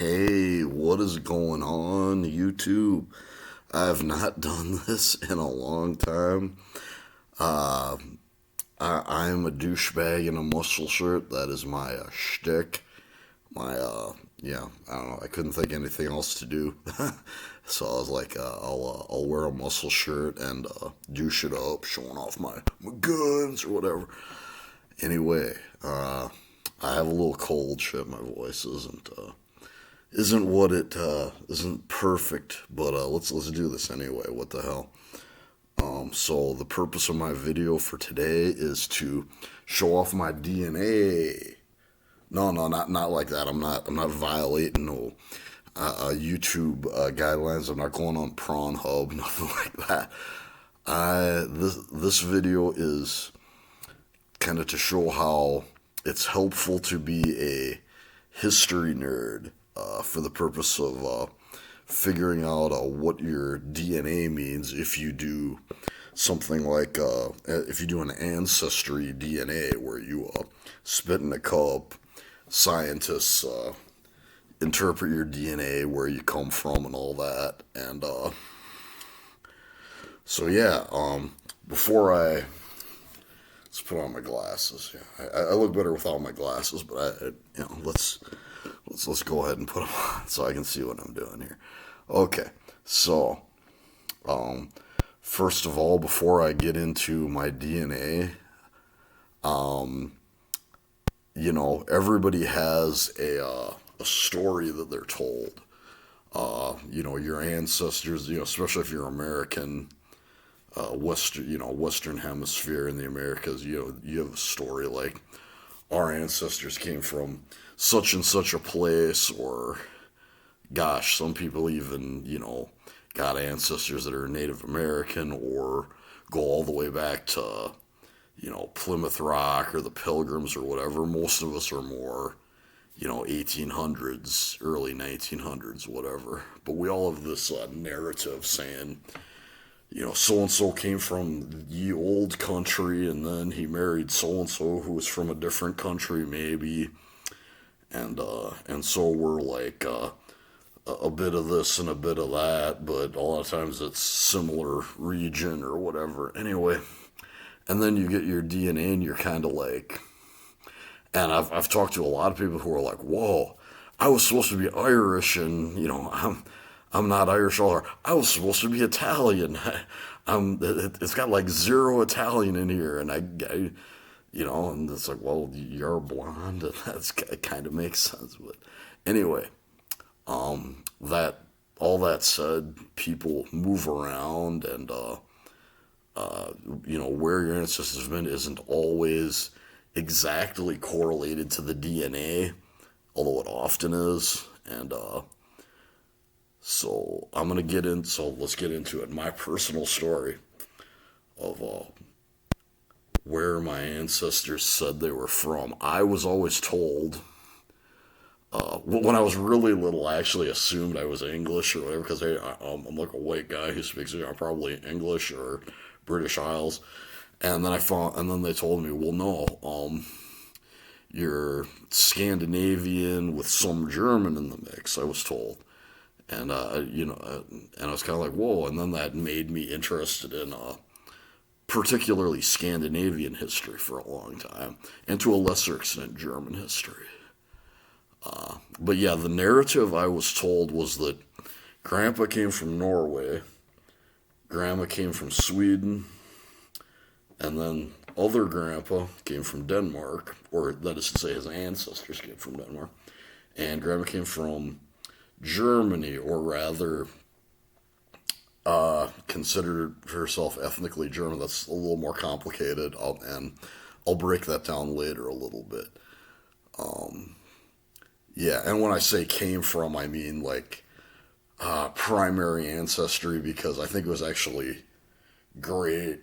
Hey, what is going on, YouTube? I have not done this in a long time. Uh, I'm a douchebag in a muscle shirt. That is my shtick. My, yeah, I don't know. I couldn't think anything else to do. So I was like, I'll wear a muscle shirt and douche it up, showing off my guns or whatever. Anyway, I have a little cold. Shit, my voice isn't what it isn't perfect, but let's do this anyway. What the hell? So the purpose of my video for today is to show off my DNA. No, not like that. I'm not violating no YouTube guidelines. I'm not going on Pornhub, nothing like that. This video is kind of to show how it's helpful to be a history nerd for the purpose of figuring out what your DNA means if you do something like if you do an ancestry DNA where you spit in a cup, scientists interpret your DNA, where you come from, and all that. And so yeah, before I let's put on my glasses. Yeah, I look better without my glasses, but let's go ahead and put them on so I can see what I'm doing here. Okay, so first of all, before I get into my DNA, everybody has a story that they're told. Your ancestors, especially if you're American, Western Hemisphere in the Americas, you have a story like our ancestors came from such and such a place, or gosh, some people even, got ancestors that are Native American or go all the way back to, Plymouth Rock or the Pilgrims or whatever. Most of us are more, 1800s, early 1900s, whatever. But we all have this narrative saying, so and so came from the old country, and then he married so and so who was from a different country, maybe, and so we're like a bit of this and a bit of that, but a lot of times it's similar region or whatever. Anyway, and then you get your DNA, and you're kind of like, and I've talked to a lot of people who are like, whoa, I was supposed to be Irish, and I'm not Irish at all. I was supposed to be Italian. It's got like zero Italian in here, and and it's like, well, you're blonde, and it kind of makes sense. But anyway, that all that said, people move around, and where your ancestors have been isn't always exactly correlated to the DNA, although it often is, and so let's get into it. My personal story of where my ancestors said they were from. I was always told, when I was really little, I actually assumed I was English or whatever, because I'm like a white guy who speaks, probably English or British Isles. And then they told me, well, no, you're Scandinavian with some German in the mix, I was told. And and I was kind of like, whoa. And then that made me interested in particularly Scandinavian history for a long time, and to a lesser extent German history. But yeah, the narrative I was told was that Grandpa came from Norway, Grandma came from Sweden, and then other Grandpa came from Denmark, or that is to say, his ancestors came from Denmark, and Grandma came from Germany, or rather, considered herself ethnically German. That's a little more complicated, and I'll break that down later a little bit. Yeah, and when I say came from, I mean like primary ancestry, because I think it was actually the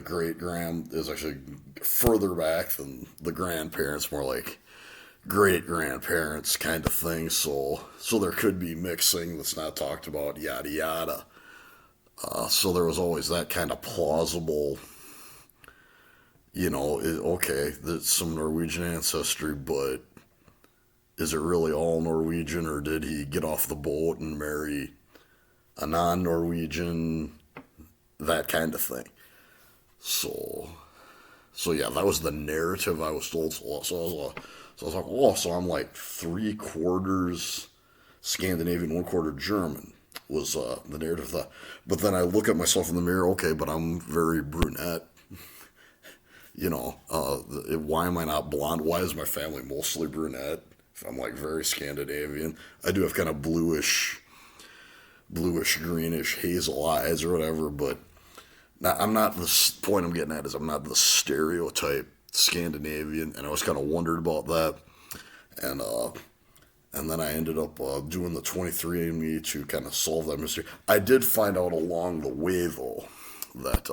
great grand is actually further back than the grandparents, more like great grandparents kind of thing. So there could be mixing that's not talked about, yada yada. So there was always that kind of plausible, okay, that's some Norwegian ancestry, but is it really all Norwegian, or did he get off the boat and marry a non-Norwegian, that kind of thing. So, so yeah, that was the narrative I was told. So I was like, oh, so I'm like 3/4 Scandinavian, 1/4 German was the narrative of that. But then I look at myself in the mirror, okay, but I'm very brunette. Why am I not blonde? Why is my family mostly brunette? If I'm like very Scandinavian, I do have kind of bluish, greenish, hazel eyes or whatever, but I'm not, the point I'm getting at is I'm not the stereotype Scandinavian, and I was kind of wondered about that, and and then I ended up doing the 23andMe to kind of solve that mystery. I did find out along the way though that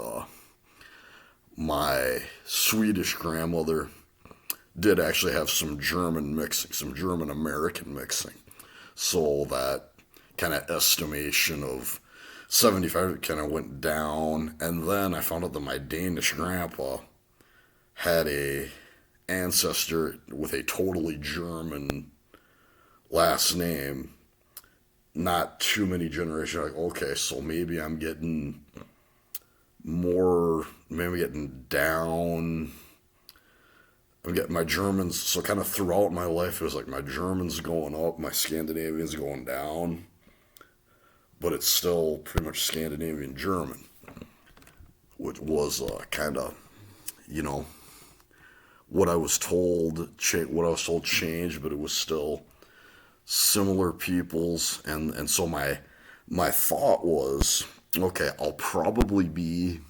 my Swedish grandmother did actually have some German mixing, some German American mixing, so that kind of estimation of 75 kind of went down. And then I found out that my Danish grandpa had a ancestor with a totally German last name. Not too many generations. Like, okay, so maybe I'm getting more, maybe I'm getting down. I'm getting my Germans. So kind of throughout my life, it was like my German's going up, my Scandinavian's going down, but it's still pretty much Scandinavian German, which was kind of, you know, what I was told changed, but it was still similar peoples, and so my thought was, okay, I'll probably be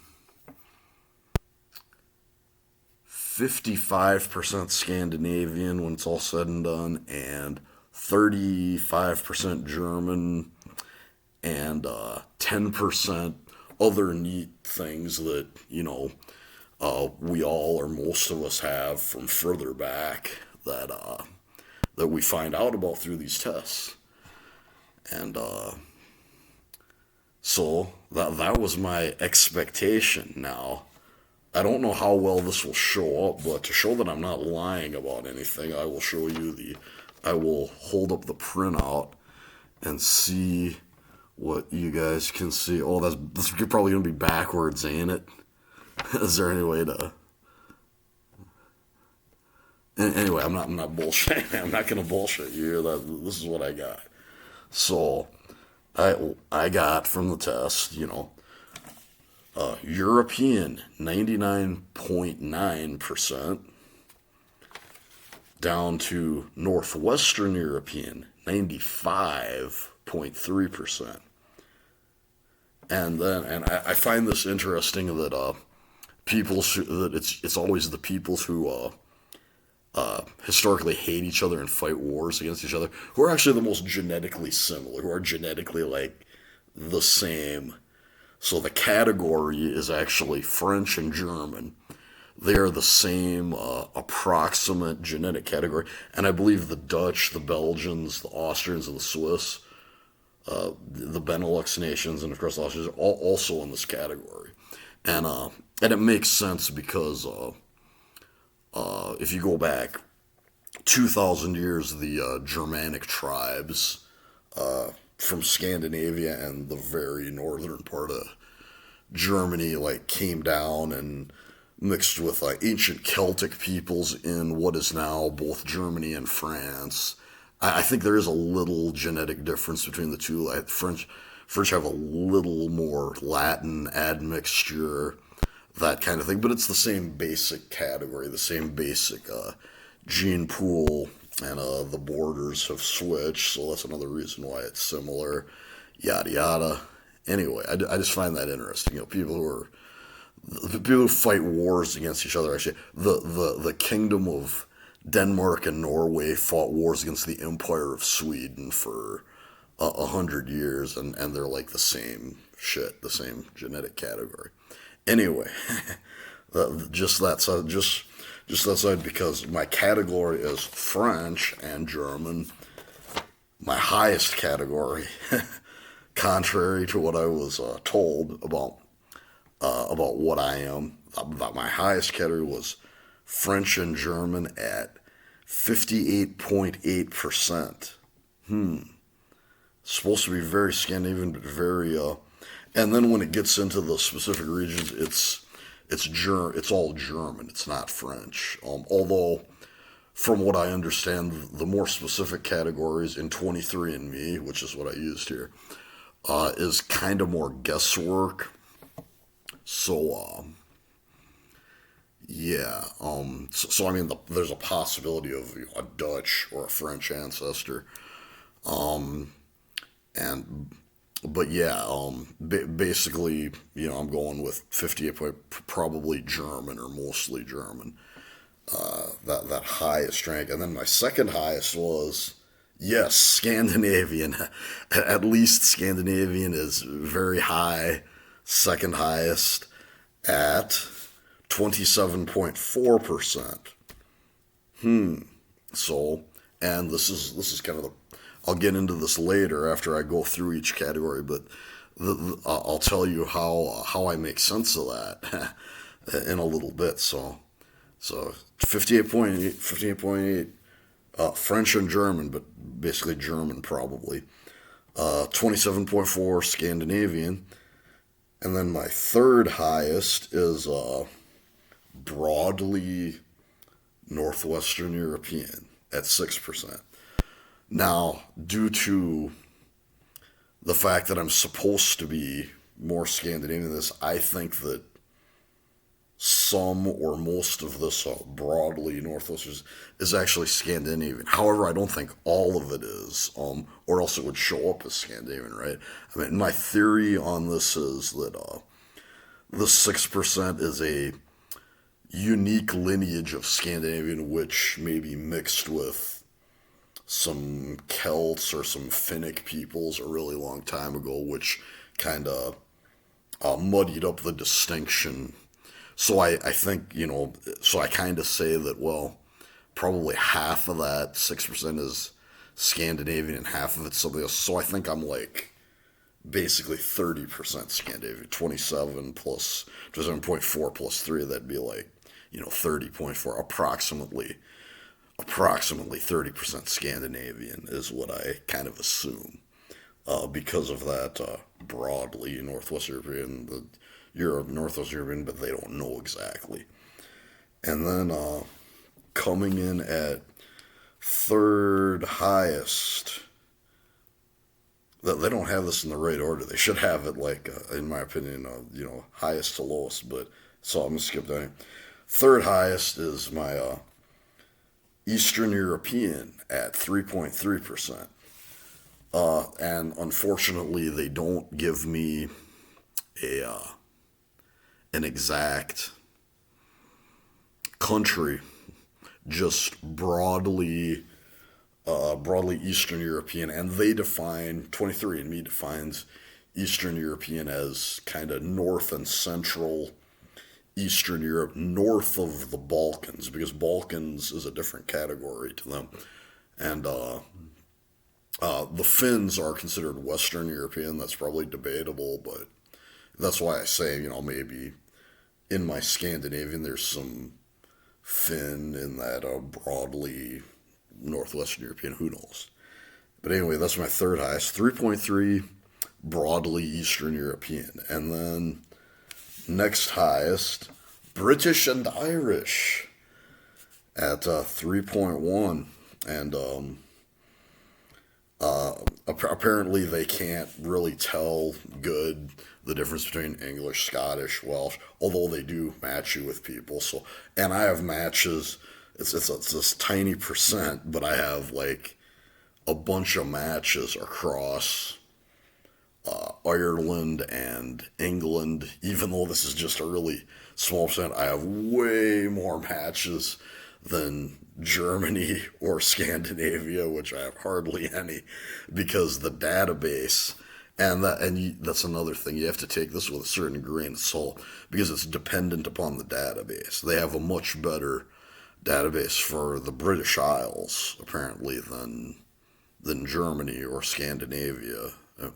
55% Scandinavian when it's all said and done, and 35% German, and 10% other neat things that, we all or most of us have from further back that we find out about through these tests. And so that was my expectation. Now, I don't know how well this will show up, but to show that I'm not lying about anything, I will show you I will hold up the printout and see what you guys can see. Oh, this is probably going to be backwards, ain't it? Is there any way to... Anyway, I'm not bullshitting. I'm not going to bullshit you. This is what I got. So, I got from the test, European 99.9%, down to Northwestern European 95.3%. And I find this interesting that it's always the peoples who historically hate each other and fight wars against each other who are actually the most genetically similar, who are genetically like the same. So the category is actually French and German. They are the same approximate genetic category, and I believe the Dutch, the Belgians, the Austrians, and the Swiss, the Benelux nations, and of course the Austrians, are all also in this category. And it makes sense because if you go back 2,000 years, the Germanic tribes from Scandinavia and the very northern part of Germany came down and mixed with ancient Celtic peoples in what is now both Germany and France. I think there is a little genetic difference between the two. French have a little more Latin admixture, that kind of thing, but it's the same basic category, the same basic gene pool, and the borders have switched, so that's another reason why it's similar, yada yada. Anyway, I just find that interesting. People who fight wars against each other. Actually, the kingdom of Denmark and Norway fought wars against the Empire of Sweden for 100 years, and they're like the same shit, the same genetic category. Anyway, just that side, because my category is French and German. My highest category, contrary to what I was told about what I am, my highest category was French and German at 58.8%. Supposed to be very Scandinavian, but very and then when it gets into the specific regions, it's all German. It's not French. Although, from what I understand, the more specific categories in 23andMe, which is what I used here, is kind of more guesswork. So, yeah. So I mean, there's a possibility of a Dutch or a French ancestor, and but yeah, basically, I'm going with 58, probably German or mostly German. That highest rank, and then my second highest was, yes, Scandinavian. At least Scandinavian is very high. Second highest at 27.4%. So, and this is kind of the. I'll get into this later after I go through each category, but I'll tell you how I make sense of that in a little bit. So 58.8, French and German, but basically German probably. 27.4 Scandinavian, and then my third highest is broadly Northwestern European at 6%. Now, due to the fact that I'm supposed to be more Scandinavian than this, I think that some or most of this broadly Northwestern is actually Scandinavian. However, I don't think all of it is, or else it would show up as Scandinavian, right? I mean, my theory on this is that this 6% is a unique lineage of Scandinavian, which may be mixed with some Celts or some Finnic peoples a really long time ago, which kind of muddied up the distinction. So I think, so I kind of say that, well, probably half of that 6% is Scandinavian and half of it's something else. So I think I'm like basically 30% Scandinavian. 27.4 plus 3, that'd be like, 30.4, approximately 30% Scandinavian is what I kind of assume, because of that broadly Northwest European, Northwest European, but they don't know exactly. And then coming in at third highest, they don't have this in the right order. They should have it like, in my opinion, highest to lowest. But so I'm gonna skip down. Third highest is my Eastern European at 3.3%. And unfortunately, they don't give me a an exact country, just broadly Eastern European, and they define 23andMe defines Eastern European as kind of north and central Eastern Europe, north of the Balkans, because Balkans is a different category to them, and the Finns are considered Western European. That's probably debatable, but that's why I say, maybe in my Scandinavian there's some Finn in that broadly Northwestern European. Who knows? But anyway, that's my third highest, 3.3 broadly Eastern European, and then next highest, British and Irish at 3.1, and apparently they can't really tell good the difference between English, Scottish, Welsh, although they do match you with people. So, and I have matches. It's this tiny percent, but I have like a bunch of matches across Ireland and England. Even though this is just a really small percent, I have way more matches than Germany or Scandinavia, which I have hardly any, because the database, that's another thing. You have to take this with a certain grain of salt, because it's dependent upon the database. They have a much better database for the British Isles apparently than Germany or Scandinavia.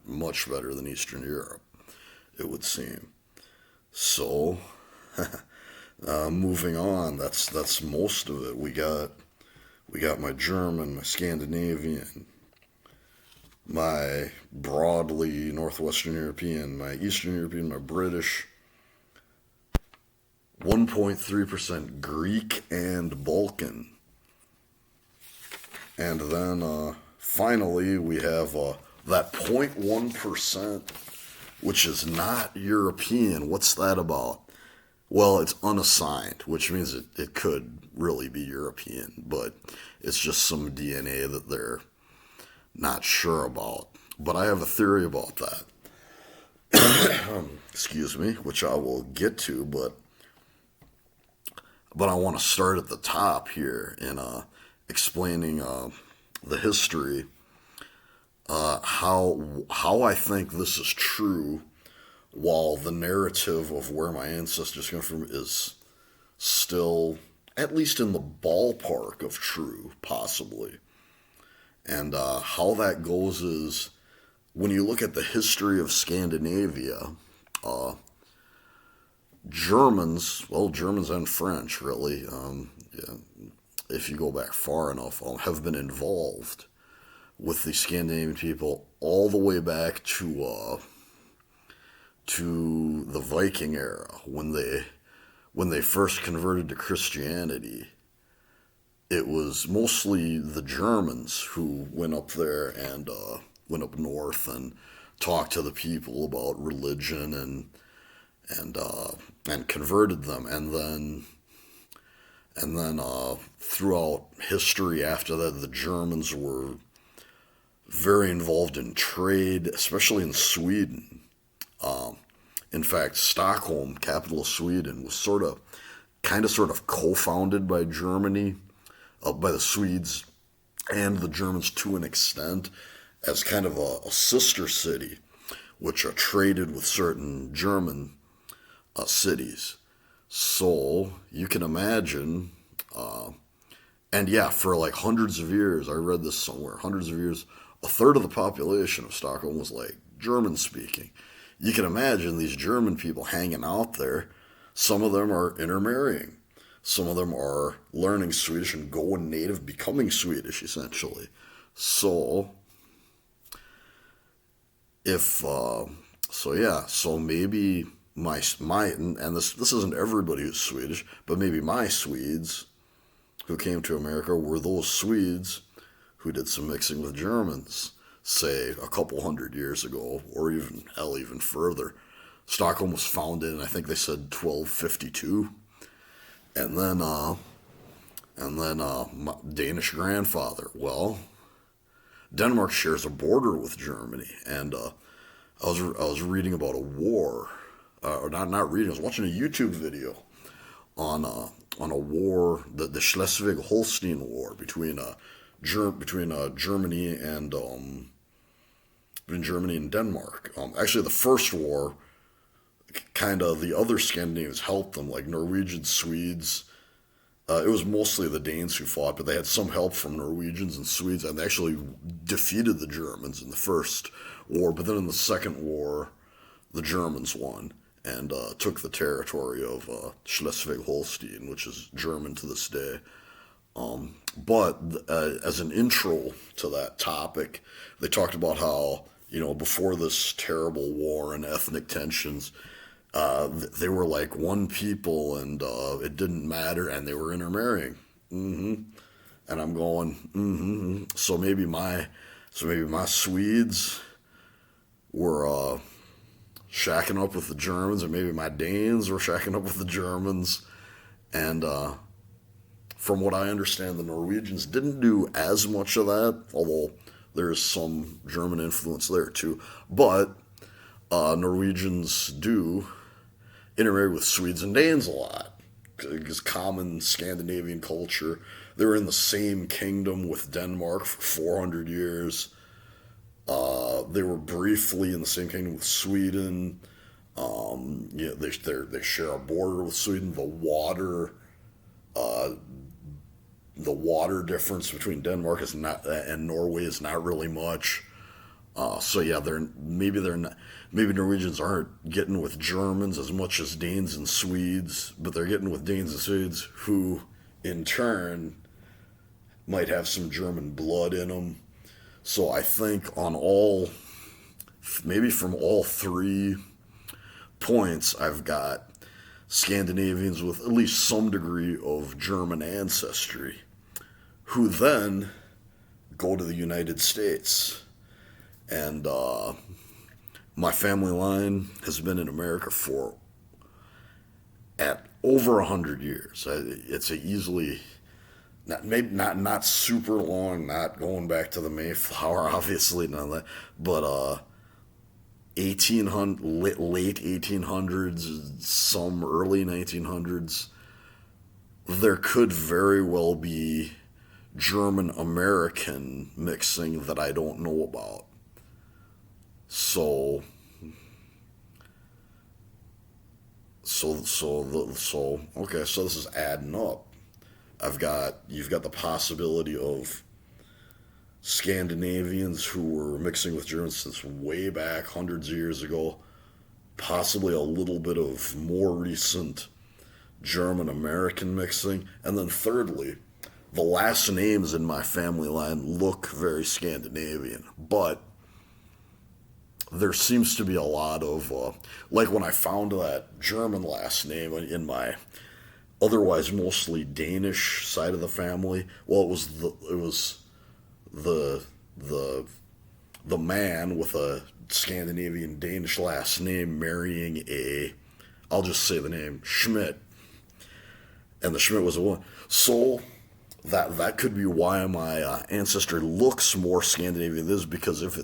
Much better than Eastern Europe, it would seem. So, moving on, that's most of it. We got We got my German, my Scandinavian, my broadly Northwestern European, my Eastern European, my British, 1.3% Greek and Balkan. And then finally we have that 0.1%, which is not European. What's that about? Well, it's unassigned, which means it could really be European, but it's just some DNA that they're not sure about. But I have a theory about that. Excuse me, which I will get to, but I want to start at the top here in explaining the history, how I think this is true, while the narrative of where my ancestors come from is still at least in the ballpark of true, possibly. And how that goes is when you look at the history of Scandinavia, uh, Germans and French, really, yeah, if you go back far enough, have been involved with the Scandinavian people all the way back to the Viking era when they first converted to Christianity. It was mostly the Germans who went up there and went up north and talked to the people about religion and converted them, and then throughout history after that, the Germans were very involved in trade, especially in Sweden. In fact, Stockholm, capital of Sweden, was sort of co-founded by Germany, by the Swedes and the Germans to an extent, as kind of a sister city, which traded with certain German cities. So you can imagine, and yeah, for like hundreds of years, I read this somewhere, hundreds of years, a third of the population of Stockholm was like German speaking. You can imagine these German people hanging out there. Some of them are intermarrying. Some of them are learning Swedish and going native, becoming Swedish, essentially. So, so maybe and this isn't everybody who's Swedish, but maybe my Swedes who came to America were those Swedes who did some mixing with Germans, say a couple hundred years ago, or even further. Stockholm was founded in, I think they said 1252, and then my Danish grandfather. Well, Denmark shares a border with Germany, and I was reading about a war, or not reading. I was watching a YouTube video on a war, the Schleswig-Holstein War between Germany and between Germany and Denmark. Actually, the first war, kind of the other Scandinavians helped them, like Norwegians, Swedes. It was mostly the Danes who fought, but they had some help from Norwegians and Swedes, and they actually defeated the Germans in the first war. But then in the second war, the Germans won and took the territory of Schleswig-Holstein, which is German to this day. But as an intro to that topic, they talked about how, before this terrible war and ethnic tensions, they were like one people, and it didn't matter, and they were intermarrying. And I'm going, So maybe my Swedes were shacking up with the Germans, or maybe my Danes were shacking up with the Germans, and from what I understand, the Norwegians didn't do as much of that, although there's some German influence there too. But Norwegians do intermarry with Swedes and Danes a lot, because common Scandinavian culture. They were in the same kingdom with Denmark for 400 years. They were briefly in the same kingdom with Sweden. They share a border with Sweden. The water difference between Denmark is not and Norway is not really much. So yeah, maybe Norwegians aren't getting with Germans as much as Danes and Swedes, but they're getting with Danes and Swedes who, in turn, might have some German blood in them. So I think on all, maybe from all three points, I've got Scandinavians with at least some degree of German ancestry, who then go to the United States. And my family line has been in America for at over 100 years. It's a easily not super long, not going back to the Mayflower, obviously, none of that, but 1800 late 1800s, some early 1900s. There could very well be German American mixing that I don't know about. So okay, so this is adding up. You've got the possibility of Scandinavians who were mixing with Germans since way back hundreds of years ago, possibly a little bit of more recent German American mixing, and then thirdly, the last names in my family line look very Scandinavian, but there seems to be a lot of like when I found that German last name in my otherwise mostly Danish side of the family. Well, it was the the man with a Scandinavian Danish last name marrying I'll just say the name, Schmidt, and the Schmidt was a woman. So that could be why my ancestry looks more Scandinavian than this, because if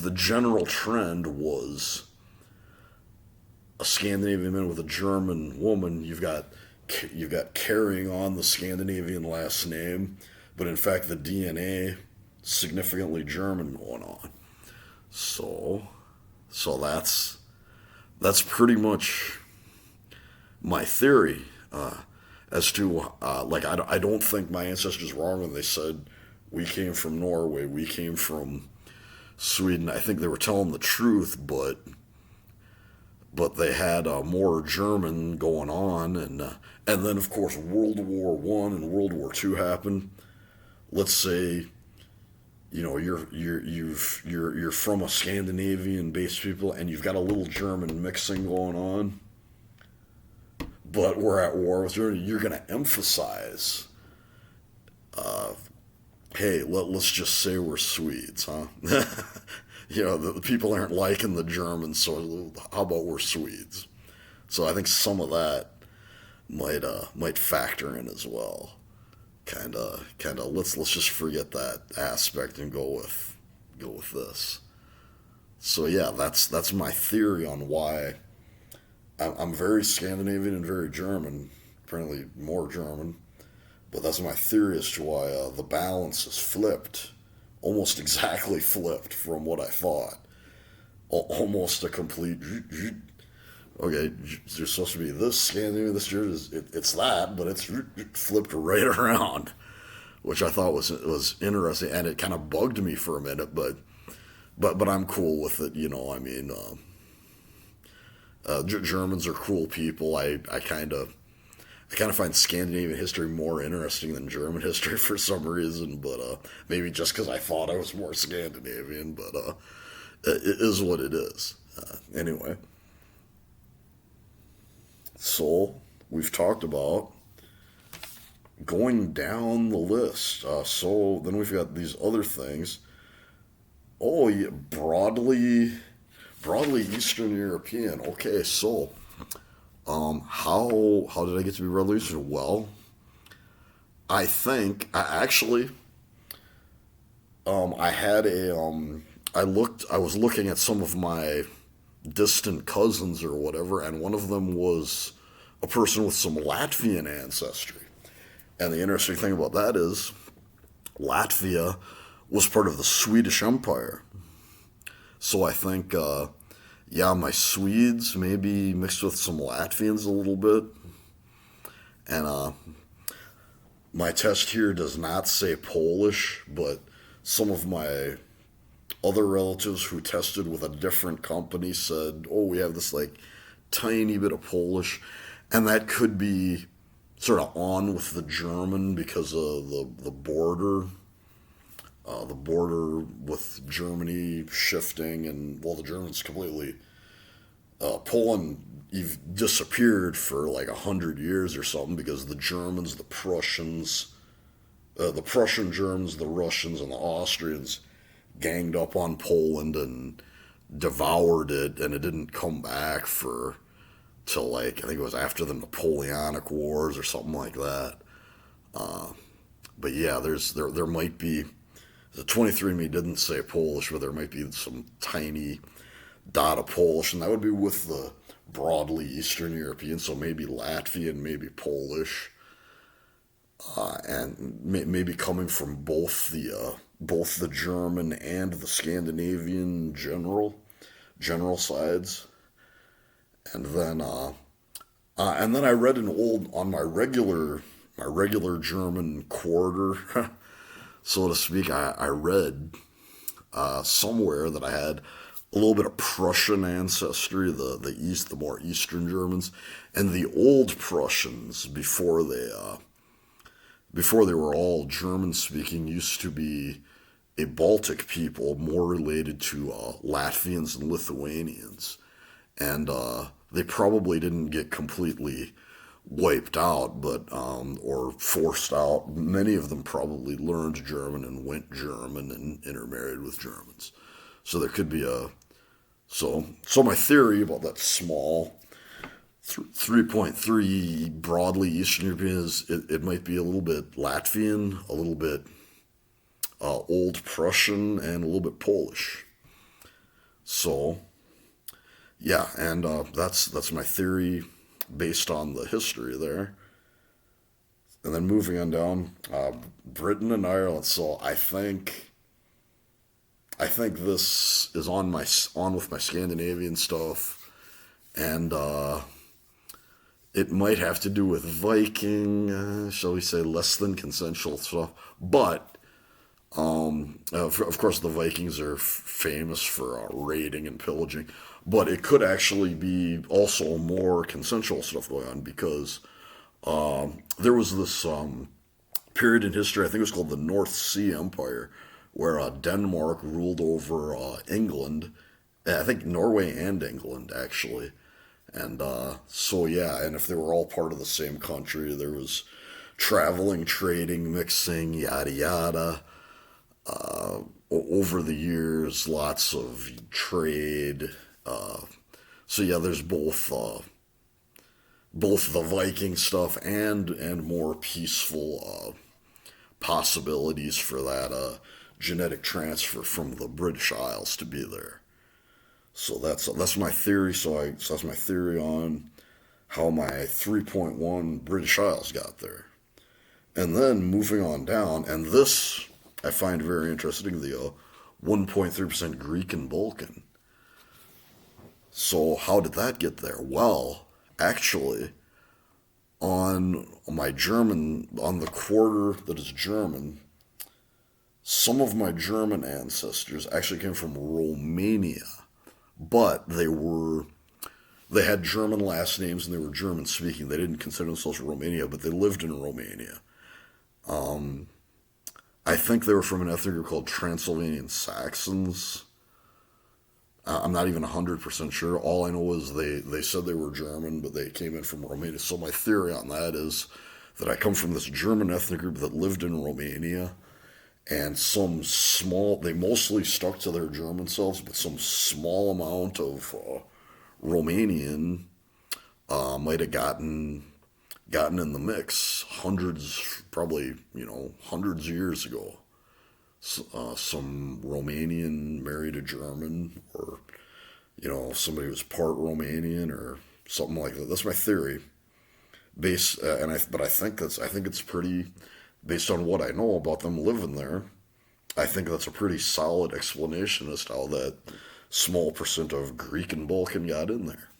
the general trend was a Scandinavian man with a German woman, you've got carrying on the Scandinavian last name, but in fact the DNA significantly German going on. So that's pretty much my theory as to like I don't think my ancestors were wrong when they said we came from Norway, we came from Sweden. I think they were telling the truth, but they had more German going on, and then of course World War One and World War Two happened. Let's say, you know, you're from a Scandinavian-based people, and you've got a little German mixing going on, but we're at war with Germany. You're going to emphasize, hey, let's just say we're Swedes, huh? You know, the people aren't liking the Germans, so how about we're Swedes? So I think some of that might factor in as well. Kind of. Let's just forget that aspect and go with this. So yeah, that's my theory on why I'm very Scandinavian and very German. Apparently more German, but that's my theory as to why the balance is flipped, almost exactly flipped from what I thought. Almost a complete. Okay, you're supposed to be this Scandinavian, this German. It's that, but it's flipped right around, which I thought was interesting, and it kind of bugged me for a minute, but I'm cool with it. You know, I mean, Germans are cool people. I kind of find Scandinavian history more interesting than German history for some reason, but maybe just because I thought I was more Scandinavian, but it is what it is. Anyway. So, we've talked about going down the list. So, then we've got these other things. Oh, yeah, broadly Eastern European. Okay, so, how did I get to be broadly Eastern? Well, I think, I had I was looking at some of my distant cousins or whatever, and one of them was a person with some Latvian ancestry. And the interesting thing about that is Latvia was part of the Swedish Empire. So I think, my Swedes maybe mixed with some Latvians a little bit. And my test here does not say Polish, but some of my other relatives who tested with a different company said, oh, we have this like tiny bit of Polish, and that could be sort of on with the German because of the border with Germany shifting, and well, the Germans completely Poland disappeared for like 100 years or something because the Germans, the Prussian Germans, the Russians, and the Austrians ganged up on Poland and devoured it, and it didn't come back for till like I think it was after the Napoleonic Wars or something like that. But yeah, there might be the 23andMe didn't say Polish, but there might be some tiny dot of Polish, and that would be with the broadly Eastern European, so maybe Latvian, maybe Polish, and maybe coming from both the German and the Scandinavian general sides, and then I read an old on my regular German quarter, so to speak. I read somewhere that I had a little bit of Prussian ancestry, the more Eastern Germans, and the old Prussians before they were all German speaking used to be a Baltic people more related to Latvians and Lithuanians, and they probably didn't get completely wiped out, but or forced out. Many of them probably learned German and went German and intermarried with Germans. So there could be so my theory about that small 3.3 broadly Eastern European is it might be a little bit Latvian, a little bit Old Prussian, and a little bit Polish. So yeah, and that's my theory based on the history there. And then moving on down, Britain and Ireland. So I think this is on with my Scandinavian stuff, and it might have to do with Viking, shall we say, less than consensual stuff. But of course, the Vikings are famous for raiding and pillaging. But it could actually be also more consensual stuff going on because there was this period in history, I think it was called the North Sea Empire, where Denmark ruled over England. I think Norway and England, actually. And so, yeah, and if they were all part of the same country, there was traveling, trading, mixing, yada yada. Over the years, lots of trade. So yeah, there's both the Viking stuff and more peaceful possibilities for that genetic transfer from the British Isles to be there. So that's my theory. So that's my theory on how my 3.1 British Isles got there. And then moving on down, and this I find very interesting, the 1.3% Greek and Balkan. So how did that get there? Well, actually, on on the quarter that is German, some of my German ancestors actually came from Romania, but they had German last names and they were German speaking. They didn't consider themselves Romania, but they lived in Romania. I think they were from an ethnic group called Transylvanian Saxons. I'm not even 100% sure. All I know is they said they were German, but they came in from Romania. So my theory on that is that I come from this German ethnic group that lived in Romania, and they mostly stuck to their German selves, but some small amount of Romanian might have gotten in the mix probably hundreds of years ago. Some Romanian married a German, or somebody was part Romanian or something like that. That's my theory. But I think it's pretty based on what I know about them living there. I think that's a pretty solid explanation as to how that small percent of Greek and Balkan got in there.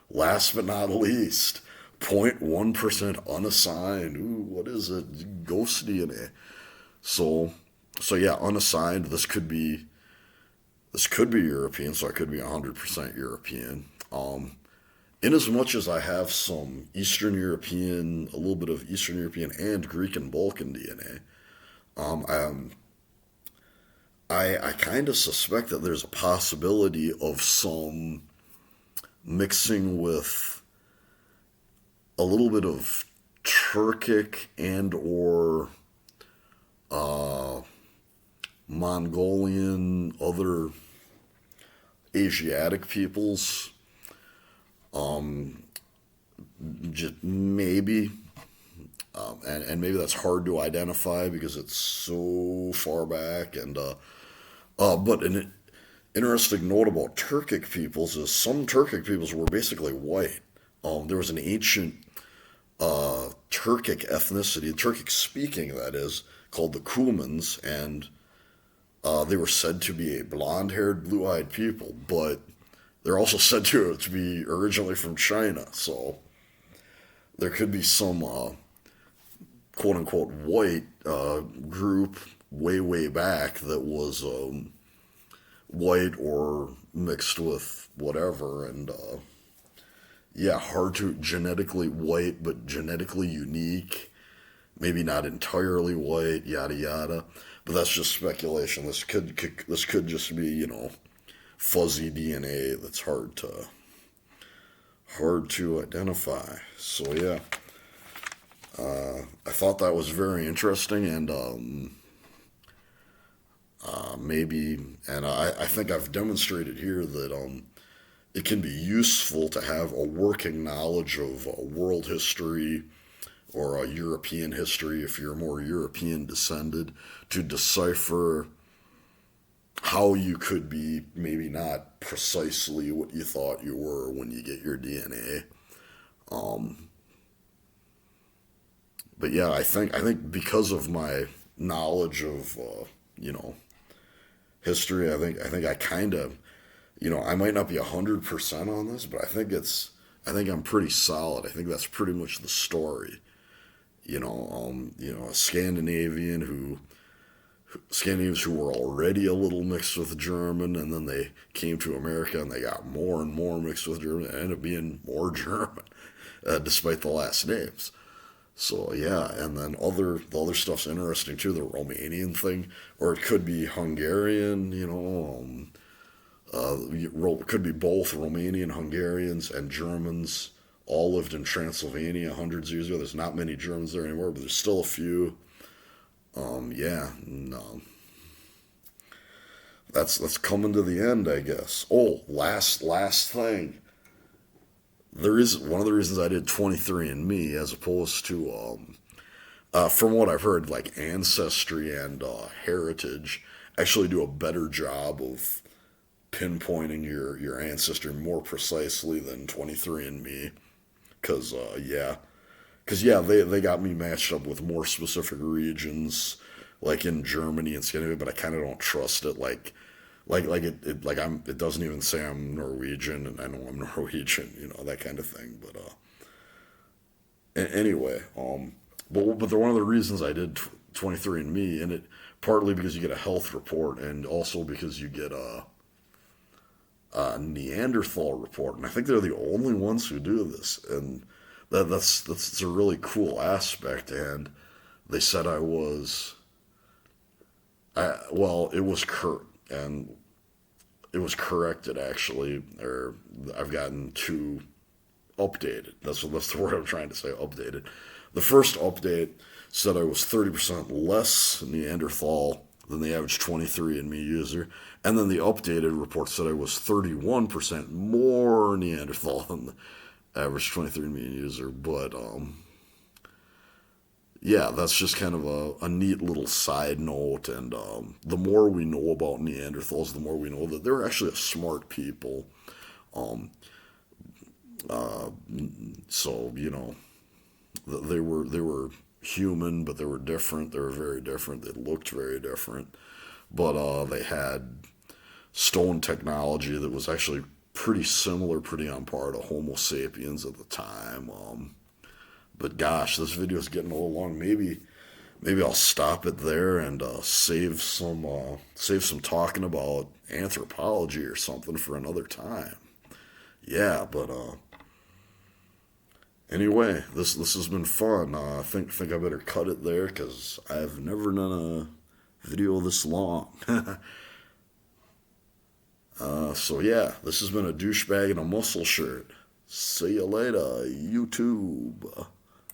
Last but not least, 0.1% unassigned. Ooh, what is it? Ghost DNA. So yeah, unassigned. This could be European, so I could be 100% European. in as much as I have some Eastern European, a little bit of Eastern European and Greek and Balkan DNA, I kind of suspect that there's a possibility of some mixing with a little bit of Turkic and or Mongolian, other Asiatic peoples. Just maybe, and maybe that's hard to identify because it's so far back. But an interesting note about Turkic peoples is some Turkic peoples were basically white. There was an ancient Turkic ethnicity, Turkic speaking that is, called the Cumans, and they were said to be a blonde-haired, blue-eyed people, but they're also said to be originally from China. So there could be some quote-unquote white group way, way back that was white or mixed with whatever, and yeah, hard to genetically white, but genetically unique. Maybe not entirely white, yada yada. But that's just speculation. This could just be, fuzzy DNA that's hard to identify. So yeah, I thought that was very interesting, and maybe, and I think I've demonstrated here that it can be useful to have a working knowledge of world history or European history if you're more European descended to decipher how you could be maybe not precisely what you thought you were when you get your DNA. But yeah, I think because of my knowledge of history, I think I kind of I might not be 100% on this, but I think I'm pretty solid. I think that's pretty much the story. A Scandinavians who were already a little mixed with German, and then they came to America and they got more and more mixed with German, and ended up being more German, despite the last names. So yeah, and then the other stuff's interesting too. The Romanian thing, or it could be Hungarian. It could be both Romanian, Hungarians, and Germans all lived in Transylvania hundreds of years ago. There's not many Germans there anymore, but there's still a few. Yeah, no. That's coming to the end, I guess. Oh, last thing. There is one of the reasons I did 23andMe as opposed to from what I've heard, like Ancestry and Heritage actually do a better job of pinpointing your ancestry more precisely than 23andMe. Because, yeah, they got me matched up with more specific regions, like in Germany and Scandinavia, but I kind of don't trust it. It doesn't even say I'm Norwegian, and I know I'm Norwegian, that kind of thing. But anyway, but they're one of the reasons I did 23andMe, and it partly because you get a health report, and also because you get a Neanderthal report, and I think they're the only ones who do this, and that's a really cool aspect. And they said it was and it was corrected actually, or I've gotten two updated. That's the word I'm trying to say. Updated. The first update said I was 30% less Neanderthal than the average 23andMe user, and then the updated report said I was 31% more Neanderthal than the average 23andMe user. But yeah, that's just kind of a neat little side note. And the more we know about Neanderthals, the more we know that they're actually a smart people. Um, so they were human, but they were different. They were very different. They looked very different, but they had stone technology that was actually pretty similar, pretty on par to Homo sapiens at the time. But gosh, this video is getting a little long. Maybe I'll stop it there and save some talking about anthropology or something for another time. Yeah, but Anyway, this has been fun. I think I better cut it there because I've never done a video this long. So yeah, this has been a douchebag in a muscle shirt. See you later, YouTube.